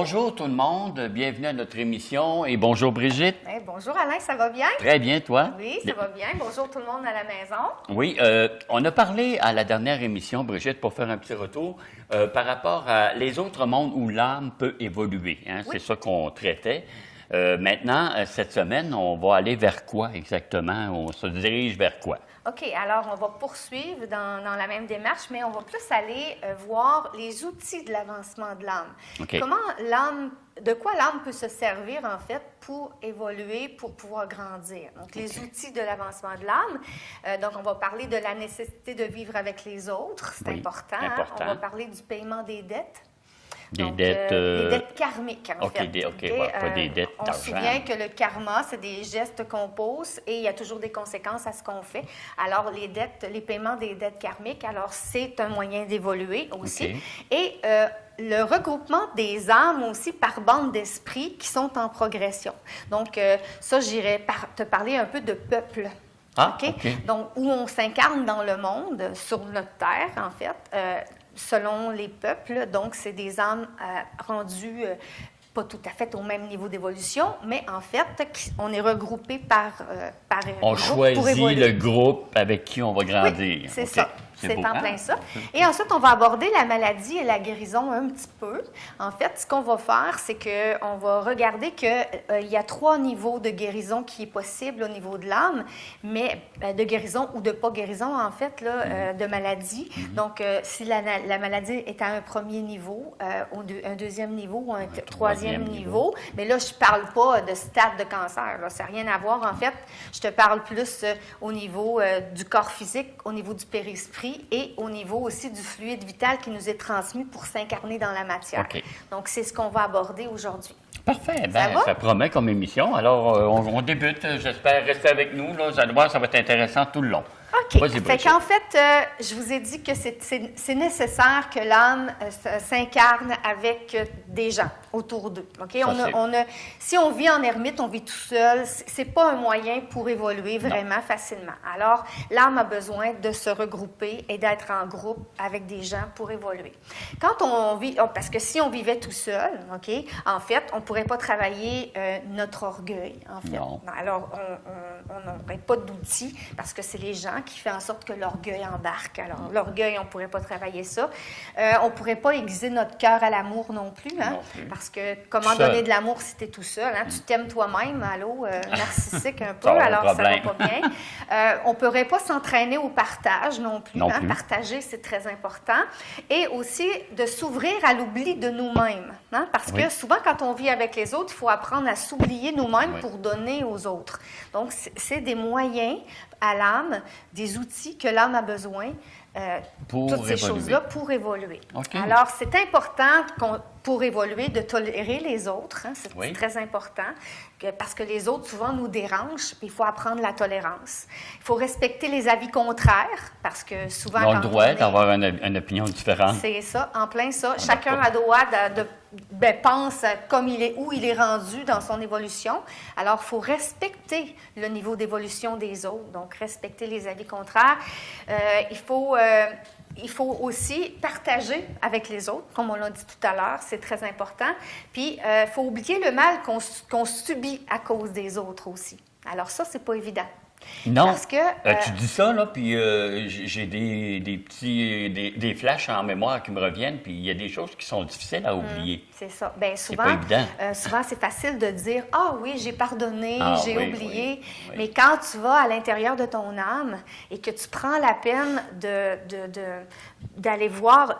Bonjour tout le monde, bienvenue à notre émission et bonjour Brigitte. Bonjour Alain, ça va bien? Très bien, toi? Oui, ça va bien. Bonjour tout le monde à la maison. Oui, on a parlé à la dernière émission, Brigitte, pour faire un petit retour, par rapport à les autres mondes où l'âme peut évoluer. Hein? Oui. C'est ça qu'on traitait. Maintenant, cette semaine, on va aller vers quoi exactement? On se dirige vers quoi? OK, alors on va poursuivre dans la même démarche, mais on va plus aller voir les outils de l'avancement de l'âme. Okay. De quoi l'âme peut se servir, en fait, pour évoluer, pour pouvoir grandir. Donc, les outils de l'avancement de l'âme. Donc, on va parler de la nécessité de vivre avec les autres, c'est important. On va parler du paiement des dettes. Des dettes karmiques, en fait. Pas des dettes d'argent. On se souvient que le karma, c'est des gestes qu'on pose et il y a toujours des conséquences à ce qu'on fait. Alors, les paiements des dettes karmiques, alors c'est un moyen d'évoluer aussi. Okay. Et le regroupement des âmes aussi par bande d'esprit qui sont en progression. Donc, ça, j'irais te parler un peu de peuple. OK. Donc, où on s'incarne dans le monde, sur notre terre, en fait, selon les peuples. Donc, c'est des âmes rendues pas tout à fait au même niveau d'évolution, mais en fait, on est regroupé par on groupe choisit pour évoluer. Le groupe avec qui on va grandir. Oui, c'est ça. C'est en plein ça. Et ensuite, on va aborder la maladie et la guérison un petit peu. En fait, ce qu'on va faire, c'est qu'on va regarder qu'il y a 3 niveaux de guérison qui est possible au niveau de l'âme, mais de guérison ou de pas guérison, en fait, là, de maladie. Donc, si la maladie est à un premier niveau, un deuxième niveau ou un troisième niveau, mais là, je ne parle pas de stade de cancer. Là, ça n'a rien à voir. En fait, je te parle plus au niveau du corps physique, au niveau du périsprit, et au niveau aussi du fluide vital qui nous est transmis pour s'incarner dans la matière. Okay. Donc, c'est ce qu'on va aborder aujourd'hui. Parfait. Ça promet comme émission. Alors, on débute. J'espère rester avec nous. Là. Vous allez voir, ça va être intéressant tout le long. OK. Fait qu'en fait, je vous ai dit que c'est nécessaire que l'âme s'incarne avec des gens autour d'eux. OK? Si on vit en ermite, on vit tout seul, c'est pas un moyen pour évoluer vraiment facilement. Alors, l'âme a besoin de se regrouper et d'être en groupe avec des gens pour évoluer. Quand on vit, parce que si on vivait tout seul, OK, en fait, on ne pourrait pas travailler notre orgueil, en fait. Non. Alors, on n'aurait pas d'outils parce que c'est les gens qui fait en sorte que l'orgueil embarque. Alors, l'orgueil, on ne pourrait pas travailler ça. On ne pourrait pas aiguiser notre cœur à l'amour non plus, hein? Non plus. Parce que comment donner de l'amour si tu es tout seul? Hein? Tu t'aimes toi-même, allô, narcissique un peu, alors ça ne va pas bien. On ne pourrait pas s'entraîner au partage non plus. Non plus. Partager, c'est très important. Et aussi de s'ouvrir à l'oubli de nous-mêmes. Hein? Parce que souvent, quand on vit avec les autres, il faut apprendre à s'oublier nous-mêmes pour donner aux autres. Donc, c'est des moyens à l'âme, des outils que l'âme a besoin, toutes ces choses-là pour évoluer. Okay. Alors, c'est important pour évoluer de tolérer les autres, hein, c'est très important, parce que les autres, souvent, nous dérangent, puis il faut apprendre la tolérance. Il faut respecter les avis contraires, parce que souvent... On a le droit d'avoir une opinion différente. C'est ça, en plein ça. Chacun a le droit pense comme il est, où il est rendu dans son évolution. Alors, il faut respecter le niveau d'évolution des autres, donc respecter les avis contraires. Il faut aussi partager avec les autres, comme on l'a dit tout à l'heure, c'est très important. Puis, il faut oublier le mal qu'on subit à cause des autres aussi. Alors ça, c'est pas évident. Non, parce que, tu dis ça, là, puis j'ai des flashs en mémoire qui me reviennent, puis il y a des choses qui sont difficiles à oublier. C'est ça. Bien, souvent, c'est pas évident. Souvent, c'est facile de dire « Ah oui, j'ai pardonné, j'ai oublié. Oui. » Mais quand tu vas à l'intérieur de ton âme et que tu prends la peine d'aller voir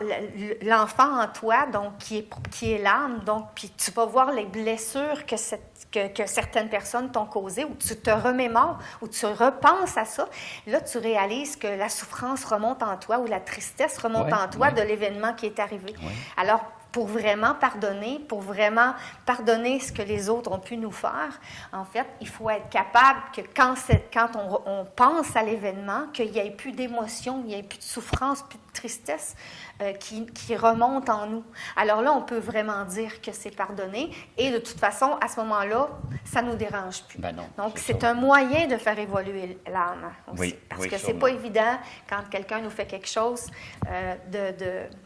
l'enfant en toi, donc qui est l'âme, donc puis tu vas voir les blessures que certaines personnes t'ont causées, ou tu te remémores, ou tu repenses à ça, là, tu réalises que la souffrance remonte en toi ou la tristesse remonte en toi de l'événement qui est arrivé. Oui. Alors, pour vraiment pardonner ce que les autres ont pu nous faire, en fait, il faut être capable que quand on pense à l'événement, qu'il n'y ait plus d'émotion, il n'y ait plus de souffrance, plus de tristesse qui remonte en nous. Alors là, on peut vraiment dire que c'est pardonné et de toute façon, à ce moment-là, ça ne nous dérange plus. Ben non, donc, c'est un moyen de faire évoluer l'âme aussi. Parce que c'est pas évident, quand quelqu'un nous fait quelque chose,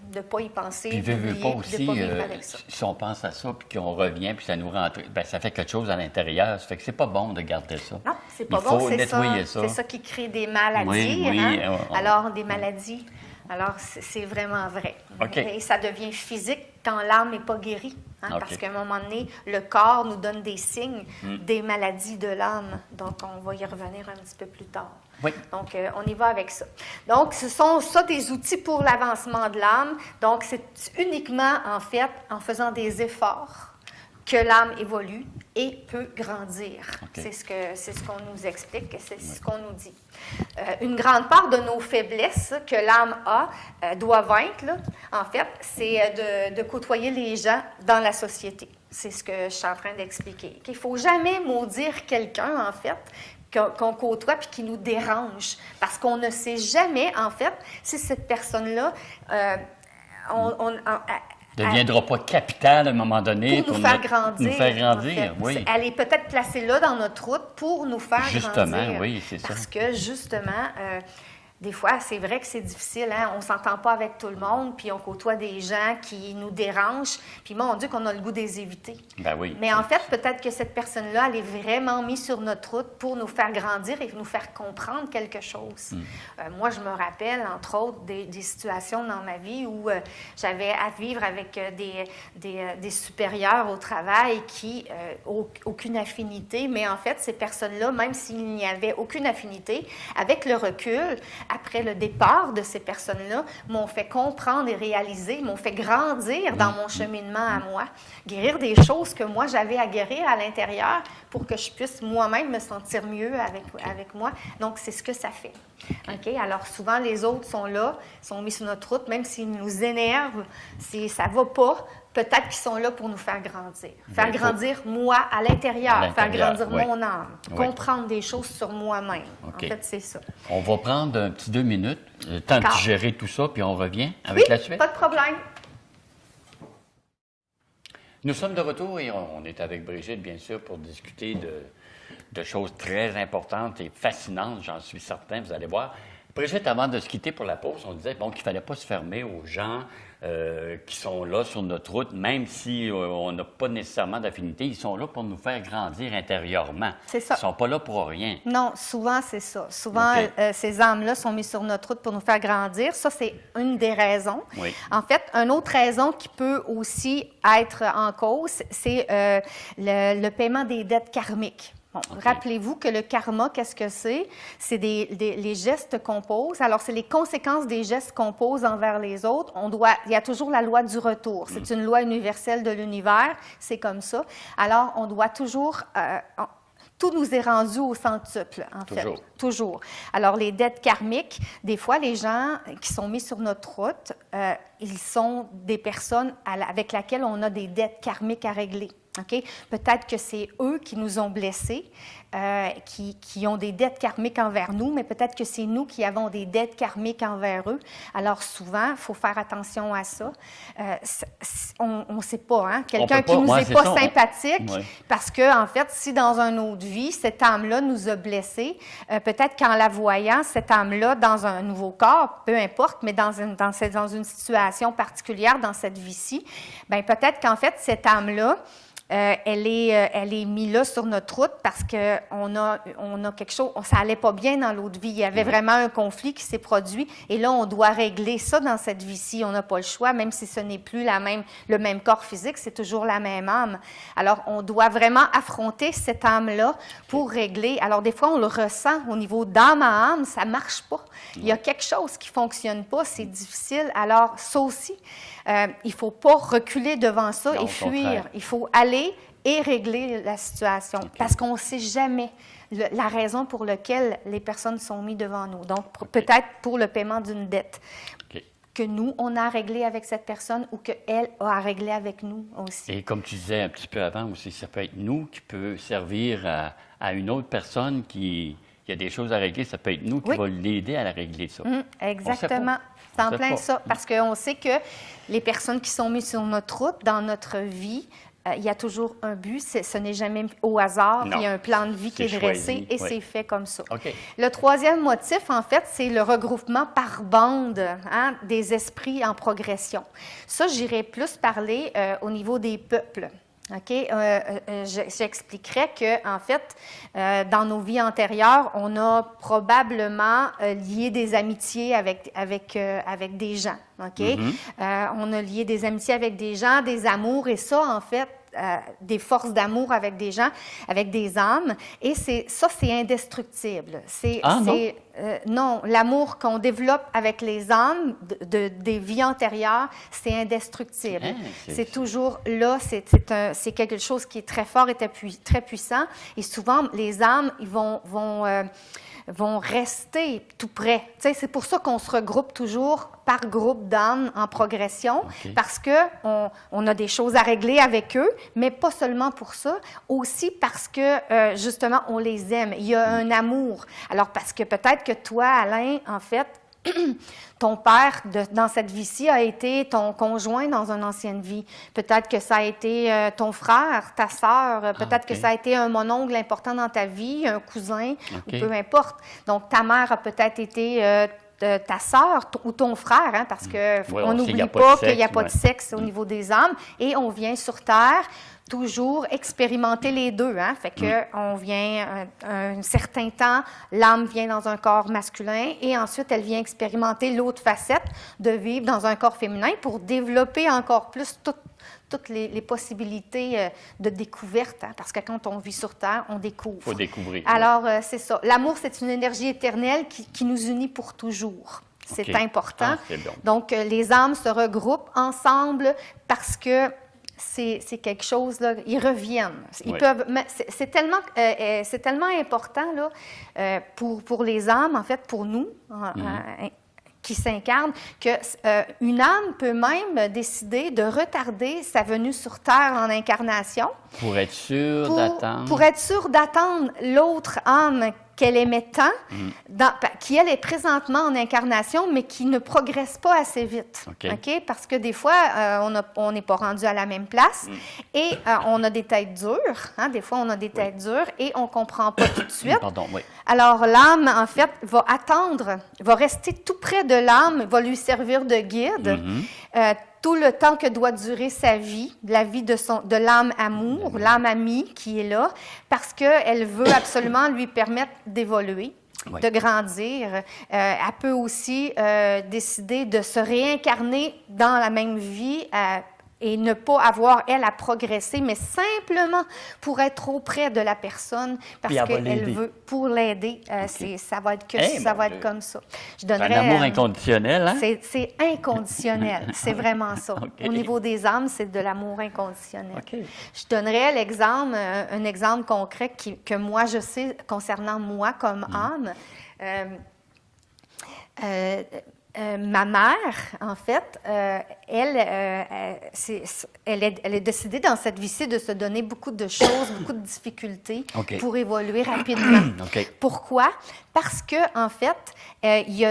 de pas y penser, Puis, veux pas aussi, de pas vivre avec ça. si on pense à ça, puis qu'on revient, puis ça nous rentre, ben, ça fait quelque chose à l'intérieur. Ça fait que c'est pas bon de garder ça. Non, c'est pas Il bon, faut c'est nettoyer ça. ça. C'est ça qui crée des maladies. Oui, Alors, des maladies. Alors, c'est vraiment vrai. OK. Et ça devient physique quand l'âme n'est pas guérie. OK. Parce qu'à un moment donné, le corps nous donne des signes des maladies de l'âme. Donc, on va y revenir un petit peu plus tard. Oui. Donc, on y va avec ça. Donc, ce sont ça des outils pour l'avancement de l'âme. Donc, c'est uniquement, en fait, en faisant des efforts que l'âme évolue et peut grandir. Okay. C'est ce qu'on nous explique, c'est ce qu'on nous dit. Une grande part de nos faiblesses que l'âme doit vaincre, là, en fait, c'est de côtoyer les gens dans la société. C'est ce que je suis en train d'expliquer. Il ne faut jamais maudire quelqu'un, en fait, qu'on côtoie puis qui nous dérange. Parce qu'on ne sait jamais, en fait, si cette personne-là... ne deviendra pas capitale à un moment donné pour nous faire grandir. Nous faire grandir, en fait. oui. Elle est peut-être placée là dans notre route pour nous faire justement, grandir. oui, c'est ça. Parce que, justement, des fois, c'est vrai que c'est difficile. Hein? On ne s'entend pas avec tout le monde, puis on côtoie des gens qui nous dérangent. Puis, mon Dieu, qu'on a le goût de les éviter. Ben oui. Mais en fait, peut-être que cette personne-là, elle est vraiment mise sur notre route pour nous faire grandir et nous faire comprendre quelque chose. Moi, je me rappelle, entre autres, des situations dans ma vie où j'avais à vivre avec des supérieurs au travail qui aucune affinité. Mais en fait, ces personnes-là, même s'il n'y avait aucune affinité, avec le recul, après le départ de ces personnes-là, m'ont fait comprendre et réaliser, m'ont fait grandir dans mon cheminement à moi, guérir des choses que moi, j'avais à guérir à l'intérieur pour que je puisse moi-même me sentir mieux avec moi. Donc, c'est ce que ça fait. OK? Alors, souvent, les autres sont là, sont mis sur notre route, même s'ils nous énervent, si ça ne va pas, peut-être qu'ils sont là pour nous faire grandir. Faire grandir moi à l'intérieur, faire grandir mon âme, comprendre des choses sur moi-même. Okay. En fait, c'est ça. On va prendre un petit 2 minutes, le temps de digérer tout ça, puis on revient avec la suite. Pas de problème. Nous sommes de retour et on est avec Brigitte, bien sûr, pour discuter de choses très importantes et fascinantes, j'en suis certain, vous allez voir. Brigitte, avant de se quitter pour la pause, on disait qu'il ne fallait pas se fermer aux gens qui sont là sur notre route, même si on n'a pas nécessairement d'affinité, ils sont là pour nous faire grandir intérieurement. C'est ça. Ils ne sont pas là pour rien. Non, souvent, c'est ça. Souvent, ces âmes-là sont mises sur notre route pour nous faire grandir. Ça, c'est une des raisons. Oui. En fait, une autre raison qui peut aussi être en cause, c'est le paiement des dettes karmiques. Bon, rappelez-vous que le karma, qu'est-ce que c'est? C'est les gestes qu'on pose. Alors, c'est les conséquences des gestes qu'on pose envers les autres. Il y a toujours la loi du retour. C'est une loi universelle de l'univers. C'est comme ça. Alors, on doit toujours... tout nous est rendu au centuple, en fait. Toujours. Alors, les dettes karmiques, des fois, les gens qui sont mis sur notre route, ils sont des personnes avec lesquelles on a des dettes karmiques à régler. Okay? Peut-être que c'est eux qui nous ont blessés, qui ont des dettes karmiques envers nous, mais peut-être que c'est nous qui avons des dettes karmiques envers eux. Alors souvent, il faut faire attention à ça. On ne sait pas, hein? Quelqu'un qui nous est pas sympathique, parce que en fait, si dans une autre vie, cette âme-là nous a blessés, peut-être qu'en la voyant, cette âme-là, dans un nouveau corps, peu importe, mais dans une situation particulière, dans cette vie-ci, bien peut-être qu'en fait, cette âme-là, elle est mise là sur notre route parce qu'on a quelque chose, ça n'allait pas bien dans l'autre vie. Il y avait vraiment un conflit qui s'est produit et là, on doit régler ça dans cette vie-ci. On n'a pas le choix, même si ce n'est plus le même corps physique, c'est toujours la même âme. Alors, on doit vraiment affronter cette âme-là pour régler. Alors, des fois, on le ressent au niveau d'âme à âme, ça ne marche pas. Il y a quelque chose qui ne fonctionne pas, c'est difficile. Alors, ça aussi, il ne faut pas reculer devant ça et fuir. Il faut aller et régler la situation parce qu'on ne sait jamais la raison pour laquelle les personnes sont mises devant nous. Donc, peut-être pour le paiement d'une dette que nous, on a réglé avec cette personne ou qu'elle a réglé avec nous aussi. Et comme tu disais un petit peu avant aussi, ça peut être nous qui peut servir à une autre personne qui a des choses à régler. Ça peut être nous qui va l'aider à la régler, ça. Exactement. C'est en plein ça. Parce qu'on sait que les personnes qui sont mises sur notre route, dans notre vie, il y a toujours un but, ce n'est jamais au hasard, Non. il y a un plan de vie qui est dressé choisi, et oui. c'est fait comme ça. OK. Le troisième motif, en fait, c'est le regroupement par bande des esprits en progression. Ça, j'irais plus parler au niveau des peuples. OK? J'expliquerai que, en fait, dans nos vies antérieures, on a probablement lié des amitiés avec des gens. OK? On a lié des amitiés avec des gens, des amours, et ça, en fait, des forces d'amour avec des gens, avec des âmes, et c'est indestructible. Non, l'amour qu'on développe avec les âmes des vies antérieures, c'est indestructible. C'est toujours là, c'est quelque chose qui est très fort et très puissant, et souvent, les âmes, ils vont rester tout près. Tu sais, c'est pour ça qu'on se regroupe toujours par groupe d'âmes en progression, parce qu'on a des choses à régler avec eux, mais pas seulement pour ça, aussi parce que, justement, on les aime. Il y a un amour. Alors, parce que peut-être que toi, Alain, en fait, ton père, dans cette vie-ci, a été ton conjoint dans une ancienne vie. Peut-être que ça a été ton frère, ta sœur. Peut-être que ça a été un mononcle important dans ta vie, un cousin, ou peu importe. Donc, ta mère a peut-être été ta sœur ou ton frère, parce qu'on n'oublie pas qu'il n'y a pas de sexe au niveau des âmes. Et on vient sur Terre toujours expérimenter les deux. Fait qu'on vient un certain temps, l'âme vient dans un corps masculin et ensuite elle vient expérimenter l'autre facette de vivre dans un corps féminin pour développer encore plus toutes les possibilités de découverte. Parce que quand on vit sur Terre, on découvre. Il faut découvrir. Alors, c'est ça. L'amour, c'est une énergie éternelle qui nous unit pour toujours. C'est important. C'est bon. Donc, les âmes se regroupent ensemble parce que c'est quelque chose, là, ils reviennent. Ils peuvent, c'est tellement important là, pour les âmes, en fait, pour nous, qui s'incarnent, qu'une âme peut même décider de retarder sa venue sur Terre en incarnation. Pour être sûr d'attendre. Pour être sûr d'attendre l'autre âme qu'elle aimait tant, qui, elle, est présentement en incarnation, mais qui ne progresse pas assez vite. OK? Parce que des fois, on n'est pas rendu à la même place et on a des têtes dures. Des fois, on a des têtes dures et on ne comprend pas tout de suite. Alors, l'âme, en fait, va attendre, va rester tout près de l'âme, va lui servir de guide. Tout le temps que doit durer sa vie, la vie de l'âme amour, l'âme amie qui est là, parce qu'elle veut absolument lui permettre d'évoluer, de grandir. Elle peut aussi décider de se réincarner dans la même vie et ne pas avoir, elle, à progresser, mais simplement pour être auprès de la personne, parce qu'elle veut, pour l'aider, ça va être comme ça. Je donnerais, un amour inconditionnel, hein? C'est inconditionnel, c'est vraiment ça. Au niveau des âmes, c'est de l'amour inconditionnel. Je donnerais l'exemple, un exemple concret que moi, je sais concernant moi comme âme. Ma mère, en fait, elle est décidée dans cette vie-ci de se donner beaucoup de choses, beaucoup de difficultés pour évoluer rapidement. Pourquoi? Parce que, en fait, il y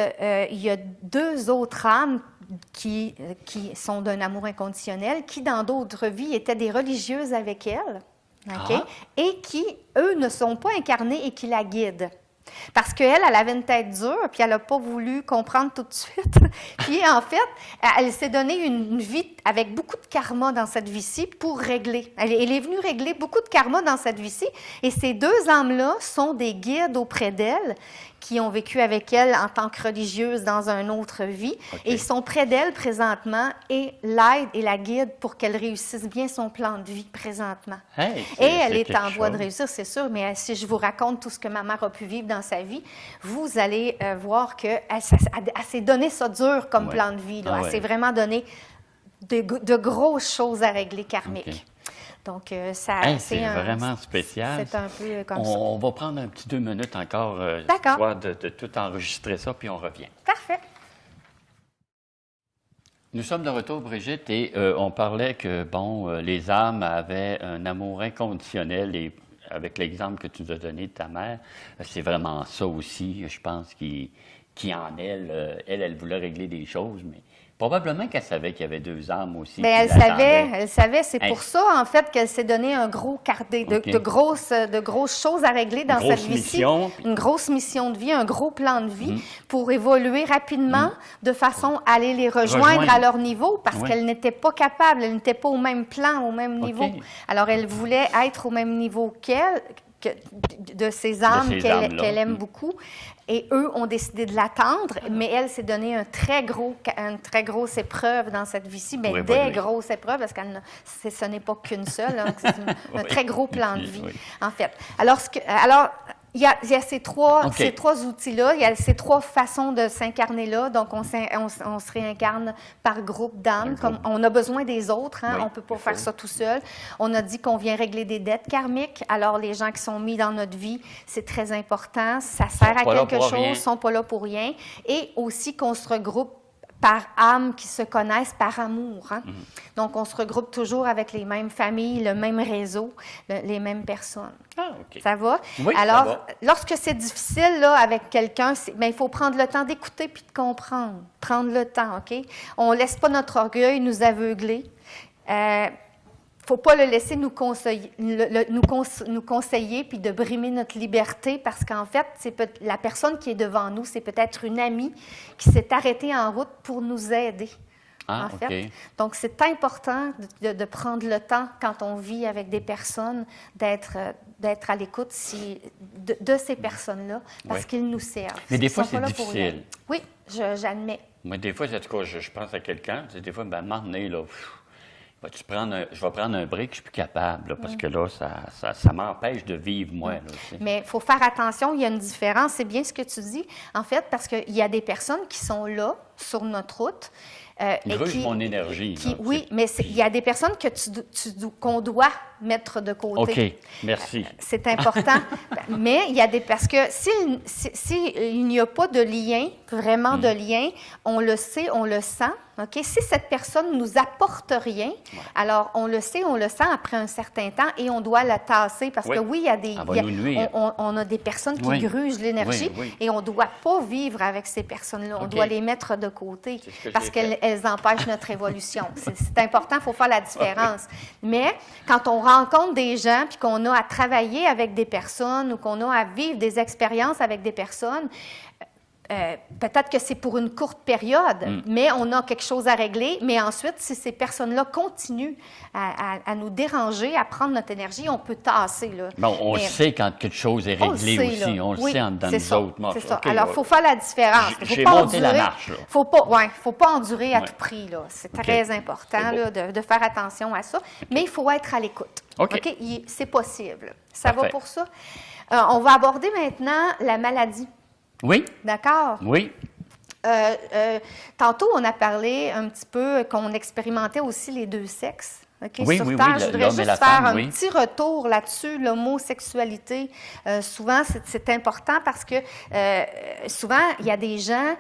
a deux autres âmes qui sont d'un amour inconditionnel, qui, dans d'autres vies, étaient des religieuses avec elle, et qui, eux, ne sont pas incarnés et qui la guident. Parce qu'elle, elle avait une tête dure, puis elle n'a pas voulu comprendre tout de suite. Puis, en fait, elle s'est donné une vie avec beaucoup de karma dans cette vie-ci pour régler. Elle est venue régler beaucoup de karma dans cette vie-ci. Et ces deux âmes-là sont des guides auprès d'elle qui ont vécu avec elle en tant que religieuse dans une autre vie. Et ils sont près d'elle présentement et l'aident et la guident pour qu'elle réussisse bien son plan de vie présentement. Et elle est en voie de réussir, c'est sûr, mais si je vous raconte tout ce que ma mère a pu vivre dans sa vie, vous allez voir qu'elle s'est donné ça dur comme plan de vie. Elle s'est vraiment donné de grosses choses à régler karmiques. Donc, c'est vraiment spécial. C'est un peu comme ça. On va prendre un petit 2 minutes encore, histoire de tout enregistrer ça, puis on revient. Parfait. Nous sommes de retour, Brigitte, et on parlait que, les âmes avaient un amour inconditionnel, et avec l'exemple que tu nous as donné de ta mère, c'est vraiment ça aussi, je pense, qui en elle voulait régler des choses, mais Probablement qu'elle savait qu'il y avait 2 âmes aussi. Bien, qui l'attendaient. elle savait. C'est pour ça, en fait, qu'elle s'est donné un gros cardé, de grosses choses à régler dans cette vie-ci. Une grosse mission de vie, un gros plan de vie pour évoluer rapidement de façon à aller les rejoindre à leur niveau parce qu'elle n'était pas capable, elle n'était pas au même plan, au même niveau. Alors, elle voulait être au même niveau qu'elle, de ces âmes qu'elle aime beaucoup. Et eux ont décidé de l'attendre, mais elle s'est donné une très grosse épreuve dans cette vie-ci, bien, des grosses épreuves, parce que ce n'est pas qu'une seule, hein, c'est un très gros plan de vie, en fait. Alors, il y a ces trois outils-là, il y a ces 3 façons de s'incarner-là. Donc, on se réincarne par groupe d'âmes. Comme on a besoin des autres, hein, on ne peut pas faire ça tout seul. On a dit qu'on vient régler des dettes karmiques. Alors, les gens qui sont mis dans notre vie, c'est très important. Ça sert à quelque chose, ils ne sont pas là pour rien. Et aussi qu'on se regroupe par âme qui se connaissent par amour. Hein? Donc, on se regroupe toujours avec les mêmes familles, le même réseau, les mêmes personnes. Ah, OK. Ça va? Oui, alors, ça va. lorsque c'est difficile là, avec quelqu'un, il faut prendre le temps d'écouter puis de comprendre. Prendre le temps, OK? On ne laisse pas notre orgueil nous aveugler. Il ne faut pas le laisser nous conseiller puis de brimer notre liberté parce qu'en fait, la personne qui est devant nous, c'est peut-être une amie qui s'est arrêtée en route pour nous aider. En fait. Donc, c'est important de prendre le temps, quand on vit avec des personnes, d'être à l'écoute de ces personnes-là parce qu'ils nous servent. Mais des fois, c'est difficile. Oui, j'admets. Moi, des fois, en tout cas, je pense à quelqu'un, des fois, à un moment donné, là, je vais prendre un break, je suis plus capable, là, parce que là, ça m'empêche de vivre, moi. Là, mais il faut faire attention, il y a une différence, c'est bien ce que tu dis, en fait, parce qu'il y a des personnes qui sont là, sur notre route. Ils rugent mon énergie. Oui, mais il y a des personnes qu'on doit mettre de côté. OK, merci. C'est important. Mais il y a parce que s'il n'y a pas de lien, vraiment de lien, on le sait, on le sent. OK? Si cette personne ne nous apporte rien, alors on le sait, on le sent après un certain temps et on doit la tasser parce que oui, il y a des... On a des personnes qui grugent l'énergie et on ne doit pas vivre avec ces personnes-là. On doit les mettre de côté parce qu'elles empêchent notre évolution. C'est important, il faut faire la différence. Mais quand on rencontre des gens puis qu'on a à travailler avec des personnes ou qu'on a à vivre des expériences avec des personnes, peut-être que c'est pour une courte période, mais on a quelque chose à régler. Mais ensuite, si ces personnes-là continuent à nous déranger, à prendre notre énergie, on peut tasser. Là. Bon, on le sait quand quelque chose est réglé aussi. Là. On le sait en dedans nous autres. C'est ça. Okay, alors, il faut faire la différence. J'ai monté la marche. Il ne faut pas endurer à tout prix. C'est très important là, de faire attention à ça. Mais il faut être à l'écoute. C'est possible. Ça va pour ça? On va aborder maintenant la maladie. Oui. D'accord? Oui. Tantôt, on a parlé un petit peu qu'on expérimentait aussi les 2 sexes. Okay, oui, sur oui, Terre. oui, je voudrais juste faire un petit retour là-dessus, l'homosexualité. Souvent, c'est important parce que souvent, il y a des gens,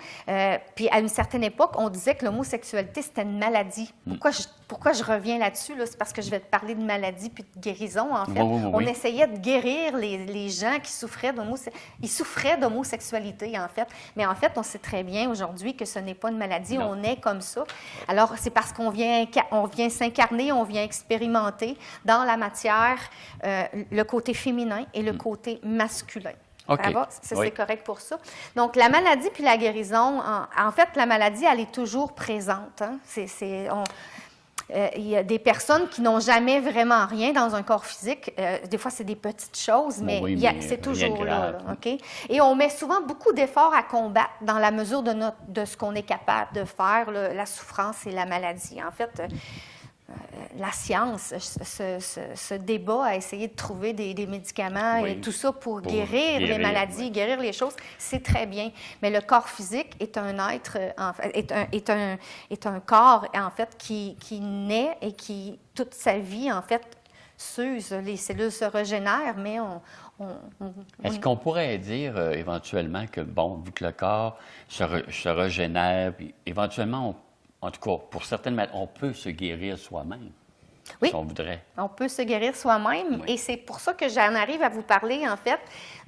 puis à une certaine époque, on disait que l'homosexualité, c'était une maladie. Pourquoi je reviens là-dessus? Là? C'est parce que je vais te parler de maladie puis de guérison, en fait. On essayait de guérir les gens qui souffraient d'homosexualité, en fait. Mais en fait, on sait très bien aujourd'hui que ce n'est pas une maladie, on est comme ça. Alors, c'est parce qu'on vient s'incarner, on vient expérimenter dans la matière le côté féminin et le côté masculin. Okay. C'est correct pour ça. Donc, la maladie puis la guérison, en fait, la maladie, elle est toujours présente. Hein? Il y a des personnes qui n'ont jamais vraiment rien dans un corps physique. Des fois, c'est des petites choses, mais, c'est toujours là. OK? Et on met souvent beaucoup d'efforts à combattre dans la mesure de ce qu'on est capable de faire, la souffrance et la maladie. En fait, la science se débat à essayer de trouver des médicaments et tout ça pour guérir les maladies, guérir les choses. C'est très bien. Mais le corps physique est un être, est un corps, en fait, qui naît et qui, toute sa vie, en fait, s'use. Les cellules se régénèrent, mais Est-ce qu'on pourrait dire éventuellement que, vu que le corps se régénère, puis éventuellement, en tout cas, pour certaines maladies, on peut se guérir soi-même, si on voudrait. On peut se guérir soi-même. Et c'est pour ça que j'en arrive à vous parler, en fait,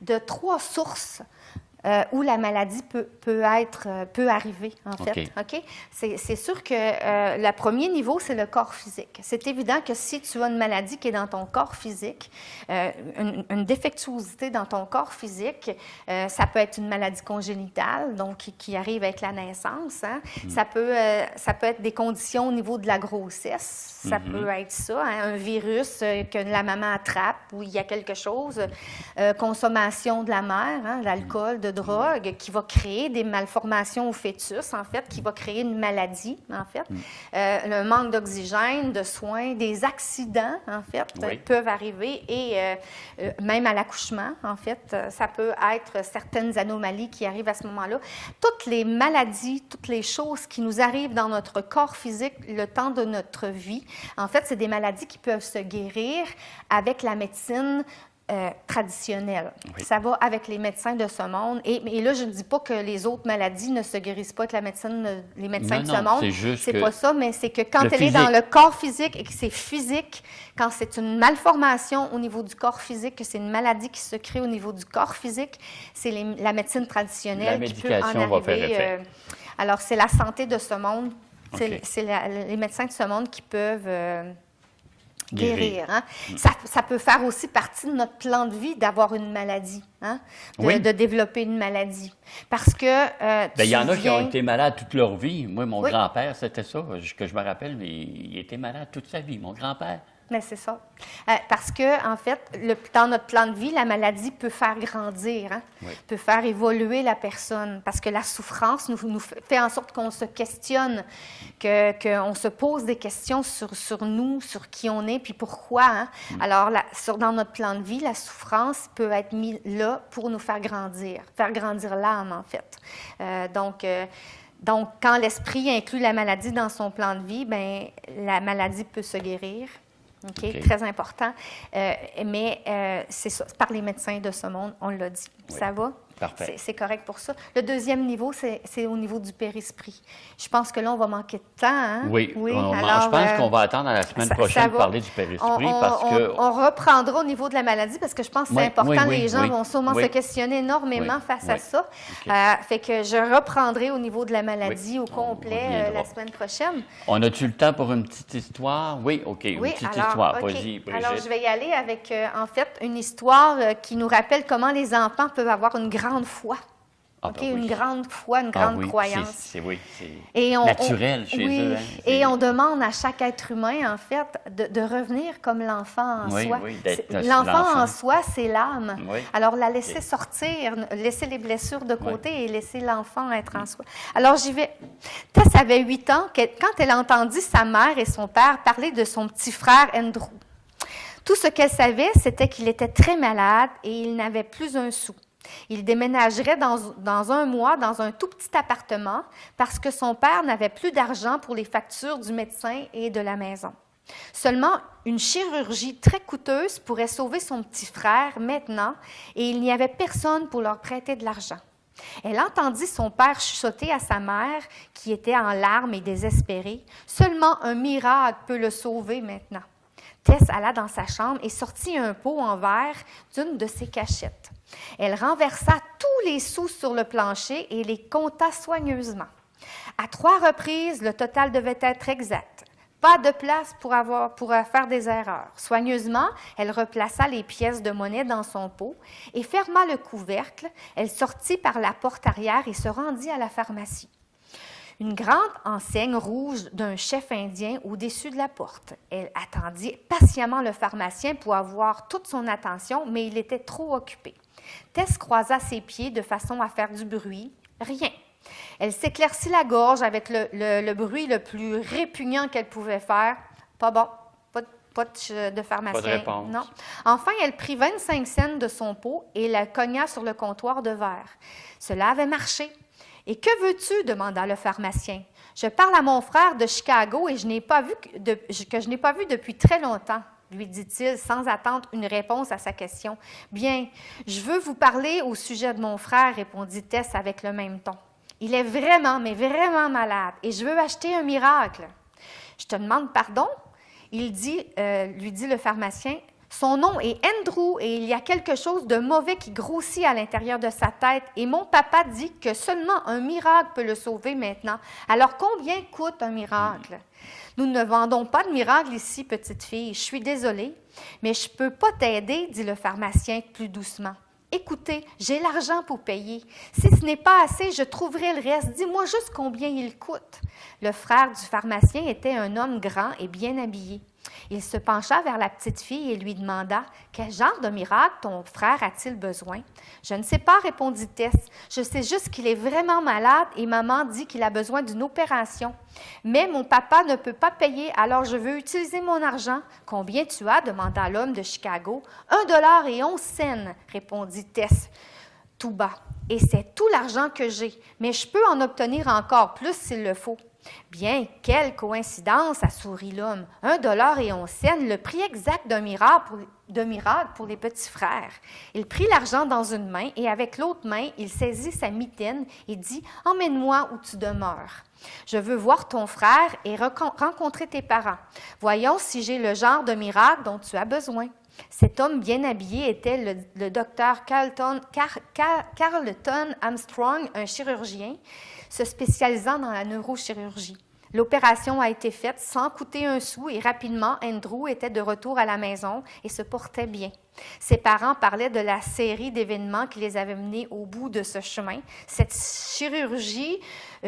de 3 sources où la maladie peut arriver, en fait. OK? C'est sûr que le premier niveau, c'est le corps physique. C'est évident que si tu as une maladie qui est dans ton corps physique, une défectuosité dans ton corps physique, ça peut être une maladie congénitale, donc qui arrive avec la naissance. Hein? Ça peut être des conditions au niveau de la grossesse. Ça peut être ça, hein? Un virus que la maman attrape, où il y a quelque chose. Consommation de la mère, hein? L'alcool, de drogue, qui va créer des malformations au fœtus, en fait, qui va créer une maladie, en fait. Le manque d'oxygène, de soins, des accidents, en fait, peuvent arriver et même à l'accouchement, en fait, ça peut être certaines anomalies qui arrivent à ce moment-là. Toutes les maladies, toutes les choses qui nous arrivent dans notre corps physique le temps de notre vie, en fait, c'est des maladies qui peuvent se guérir avec la médecine traditionnelle. Ça va avec les médecins de ce monde. Et là, je ne dis pas que les autres maladies ne se guérissent pas avec la médecine, les médecins de ce monde. C'est pas ça, mais c'est que quand elle est dans le corps physique et que c'est physique, quand c'est une malformation au niveau du corps physique, que c'est une maladie qui se crée au niveau du corps physique, c'est la médecine traditionnelle qui peut en arriver. Va faire effet. Alors, c'est la santé de ce monde. C'est les médecins de ce monde qui peuvent guérir. Hein? Ça peut faire aussi partie de notre plan de vie d'avoir une maladie, hein? De développer une maladie. Parce que il y en a qui ont été malades toute leur vie. Moi, mon grand-père, c'était ça, que je me rappelle, mais il était malade toute sa vie, mon grand-père. Mais c'est ça. Parce que, en fait, dans notre plan de vie, la maladie peut faire grandir, hein? Peut faire évoluer la personne. Parce que la souffrance nous fait en sorte qu'on se questionne, qu'on se pose des questions sur nous, sur qui on est, puis pourquoi. Hein? Alors, dans notre plan de vie, la souffrance peut être mise là pour nous faire grandir l'âme, en fait. Donc, quand l'esprit inclut la maladie dans son plan de vie, bien, la maladie peut se guérir. OK, très important. Mais c'est ça, par les médecins de ce monde, on l'a dit. Ça va? Parfait. C'est correct pour ça. Le deuxième niveau, c'est au niveau du périsprit. Je pense que là, on va manquer de temps. Hein? Oui. Alors, je pense qu'on va attendre à la semaine prochaine de parler du périsprit on reprendra au niveau de la maladie parce que je pense que c'est important. Les gens vont sûrement se questionner énormément face à ça. Fait que je reprendrai au niveau de la maladie au complet la semaine prochaine. On a-tu le temps pour une petite histoire? Oui, OK. Une petite histoire. Vas-y, Brigitte. Alors, je vais y aller avec, en fait, une histoire qui nous rappelle comment les enfants peuvent avoir une grande foi. Une grande foi, une grande croyance. C'est naturel chez eux. Hein? Et on demande à chaque être humain, en fait, de revenir comme l'enfant en soi. L'enfant en soi, c'est l'âme. Alors, la laisser sortir, laisser les blessures de côté et laisser l'enfant être en soi. Alors, j'y vais. Tess avait 8 ans quand elle entendit sa mère et son père parler de son petit frère Andrew. Tout ce qu'elle savait, c'était qu'il était très malade et il n'avait plus un sou. Il déménagerait dans un mois dans un tout petit appartement parce que son père n'avait plus d'argent pour les factures du médecin et de la maison. Seulement, une chirurgie très coûteuse pourrait sauver son petit frère maintenant et il n'y avait personne pour leur prêter de l'argent. Elle entendit son père chuchoter à sa mère, qui était en larmes et désespérée. « Seulement un miracle peut le sauver maintenant. » Tess alla dans sa chambre et sortit un pot en verre d'une de ses cachettes. Elle renversa tous les sous sur le plancher et les compta soigneusement. À 3 reprises, le total devait être exact. Pas de place pour faire des erreurs. Soigneusement, elle replaça les pièces de monnaie dans son pot et ferma le couvercle. Elle sortit par la porte arrière et se rendit à la pharmacie. Une grande enseigne rouge d'un chef indien au-dessus de la porte. Elle attendit patiemment le pharmacien pour avoir toute son attention, mais il était trop occupé. Tess croisa ses pieds de façon à faire du bruit. Rien. Elle s'éclaircit la gorge avec le bruit le plus répugnant qu'elle pouvait faire. Pas bon. Pas de pharmacien. Pas de réponse. Non. Enfin, elle prit 25 cents de son pot et la cogna sur le comptoir de verre. Cela avait marché. « Et que veux-tu? » demanda le pharmacien. « Je parle à mon frère de Chicago et que je n'ai pas vu depuis très longtemps, » lui dit-il sans attendre une réponse à sa question. « Bien, je veux vous parler au sujet de mon frère, » répondit Tess avec le même ton. « Il est vraiment, mais vraiment malade et je veux acheter un miracle. »« Je te demande pardon? » lui dit le pharmacien. « Son nom est Andrew et il y a quelque chose de mauvais qui grossit à l'intérieur de sa tête et mon papa dit que seulement un miracle peut le sauver maintenant. Alors combien coûte un miracle? Nous ne vendons pas de miracle ici, petite fille. Je suis désolée, mais je ne peux pas t'aider, dit le pharmacien plus doucement. Écoutez, j'ai l'argent pour payer. Si ce n'est pas assez, je trouverai le reste. Dis-moi juste combien il coûte. Le frère du pharmacien était un homme grand et bien habillé. Il se pencha vers la petite fille et lui demanda « Quel genre de miracle ton frère a-t-il besoin? »« Je ne sais pas, répondit Tess. Je sais juste qu'il est vraiment malade et maman dit qu'il a besoin d'une opération. Mais mon papa ne peut pas payer, alors je veux utiliser mon argent. »« Combien tu as? » demanda l'homme de Chicago. « 1,11 $, répondit Tess tout bas. « Et c'est tout l'argent que j'ai, mais je peux en obtenir encore plus s'il le faut. » « Bien, quelle coïncidence, a souri l'homme. 1,11 $, le prix exact d'un miracle pour les petits frères. Il prit l'argent dans une main et avec l'autre main, il saisit sa mitaine et dit « Emmène-moi où tu demeures. Je veux voir ton frère et rencontrer tes parents. Voyons si j'ai le genre de miracle dont tu as besoin. » Cet homme bien habillé était le docteur Carlton Armstrong, un chirurgien se spécialisant dans la neurochirurgie. L'opération a été faite sans coûter un sou et rapidement, Andrew était de retour à la maison et se portait bien. Ses parents parlaient de la série d'événements qui les avaient menés au bout de ce chemin. Cette chirurgie,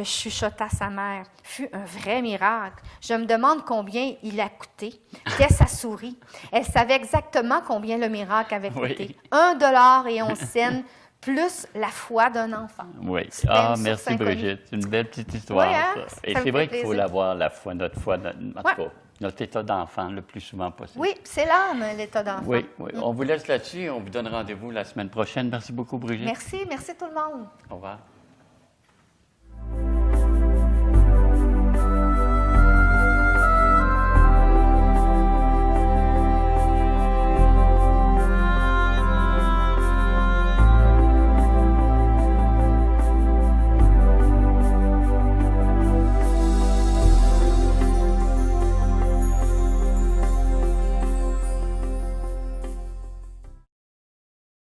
chuchota sa mère, fut un vrai miracle. Je me demande combien il a coûté. Tess a souri. Elle savait exactement combien le miracle avait coûté. Oui. 1,11 $. Plus la foi d'un enfant. Oui. Ah, merci Brigitte. C'est une belle petite histoire. Oui, hein? Ça. Et c'est vrai qu'il faut l'avoir, la foi, notre foi, en tout cas, notre état d'enfant le plus souvent possible. Oui, c'est l'âme, l'état d'enfant. Oui, oui. On vous laisse là-dessus. On vous donne rendez-vous la semaine prochaine. Merci beaucoup, Brigitte. Merci tout le monde. Au revoir.